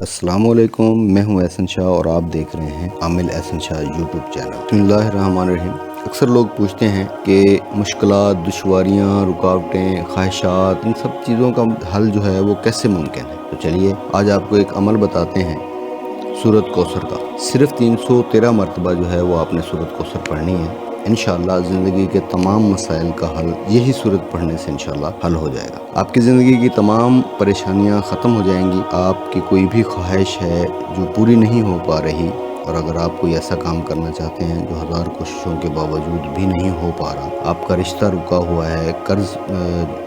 السلام علیکم، میں ہوں احسن شاہ اور آپ دیکھ رہے ہیں عامل احسن شاہ یوٹیوب چینل۔ بسم اللہ الرحمن الرحیم۔ اکثر لوگ پوچھتے ہیں کہ مشکلات، دشواریاں، رکاوٹیں، خواہشات، ان سب چیزوں کا حل جو ہے وہ کیسے ممکن ہے۔ تو چلیے آج آپ کو ایک عمل بتاتے ہیں سورۃ کوثر کا۔ صرف 313 مرتبہ جو ہے وہ آپ نے سورۃ کوثر پڑھنی ہے۔ انشاءاللہ زندگی کے تمام مسائل کا حل یہی سورت پڑھنے سے انشاءاللہ حل ہو جائے گا۔ آپ کی زندگی کی تمام پریشانیاں ختم ہو جائیں گی۔ آپ کی کوئی بھی خواہش ہے جو پوری نہیں ہو پا رہی، اور اگر آپ کوئی ایسا کام کرنا چاہتے ہیں جو ہزار کوششوں کے باوجود بھی نہیں ہو پا رہا، آپ کا رشتہ رکا ہوا ہے، قرض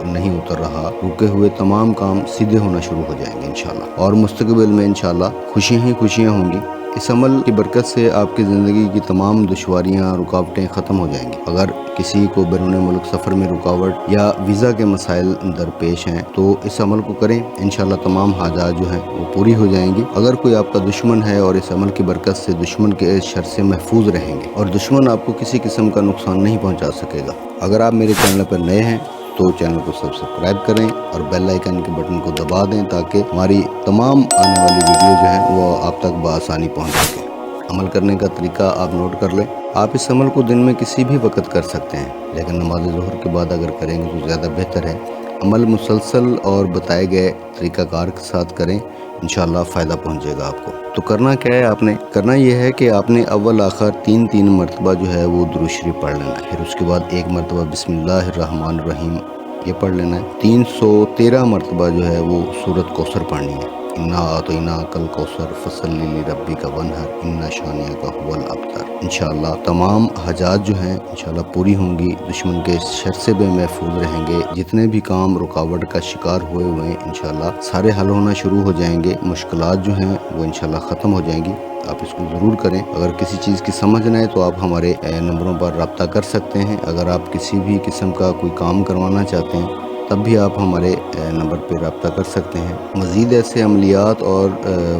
نہیں اتر رہا، رکے ہوئے تمام کام سیدھے ہونا شروع ہو جائیں گے انشاءاللہ، اور مستقبل میں انشاءاللہ خوشیاں ہی خوشیاں ہوں گی۔ اس عمل کی برکت سے آپ کی زندگی کی تمام دشواریاں، رکاوٹیں ختم ہو جائیں گی۔ اگر کسی کو بیرون ملک سفر میں رکاوٹ یا ویزا کے مسائل درپیش ہیں تو اس عمل کو کریں، انشاءاللہ تمام حاجات جو ہیں وہ پوری ہو جائیں گی۔ اگر کوئی آپ کا دشمن ہے اور اس عمل کی برکت سے دشمن کے شر سے محفوظ رہیں گے، اور دشمن آپ کو کسی قسم کا نقصان نہیں پہنچا سکے گا۔ اگر آپ میرے چینل پر نئے ہیں تو چینل کو سبسکرائب کریں اور بیل آئیکن کے بٹن کو دبا دیں تاکہ ہماری تمام آنے والی ویڈیو جو ہیں وہ آپ تک بآسانی پہنچ سکے۔ عمل کرنے کا طریقہ آپ نوٹ کر لیں۔ آپ اس عمل کو دن میں کسی بھی وقت کر سکتے ہیں، لیکن نماز ظہر کے بعد اگر کریں گے تو زیادہ بہتر ہے۔ عمل مسلسل اور بتائے گئے طریقہ کار کے ساتھ کریں، انشاءاللہ فائدہ پہنچے گا آپ کو۔ تو کرنا کیا ہے، آپ نے کرنا یہ ہے کہ آپ نے اول آخر تین مرتبہ جو ہے وہ درود شریف پڑھ لینا ہے، پھر اس کے بعد ایک مرتبہ بسم اللہ الرحمن الرحیم یہ پڑھ لینا ہے۔ 313 مرتبہ جو ہے وہ سورۃ کوثر پڑھنی ہے۔ انا اعطیناک الکوثر فصلی لربک وانحر ان شانئک هو الابتر۔ انشاءاللہ تمام حاجات جو ہیں انشاءاللہ پوری ہوں گی، دشمن کے شر سے بے محفوظ رہیں گے، جتنے بھی کام رکاوٹ کا شکار ہوئے ہیں انشاءاللہ سارے حل ہونا شروع ہو جائیں گے، مشکلات جو ہیں وہ انشاءاللہ ختم ہو جائیں گی۔ آپ اس کو ضرور کریں۔ اگر کسی چیز کی سمجھ نہ آئے تو آپ ہمارے نمبروں پر رابطہ کر سکتے ہیں۔ اگر آپ کسی بھی قسم کا کوئی کام کروانا چاہتے ہیں تب بھی آپ ہمارے نمبر پہ رابطہ کر سکتے ہیں۔ مزید ایسے عملیات اور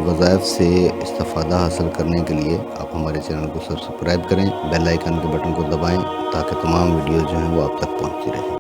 وظائف سے استفادہ حاصل کرنے کے لیے آپ ہمارے چینل کو سبسکرائب کریں، بیل آئیکن کے بٹن کو دبائیں تاکہ تمام ویڈیوز جو ہیں وہ آپ تک پہنچتی رہیں۔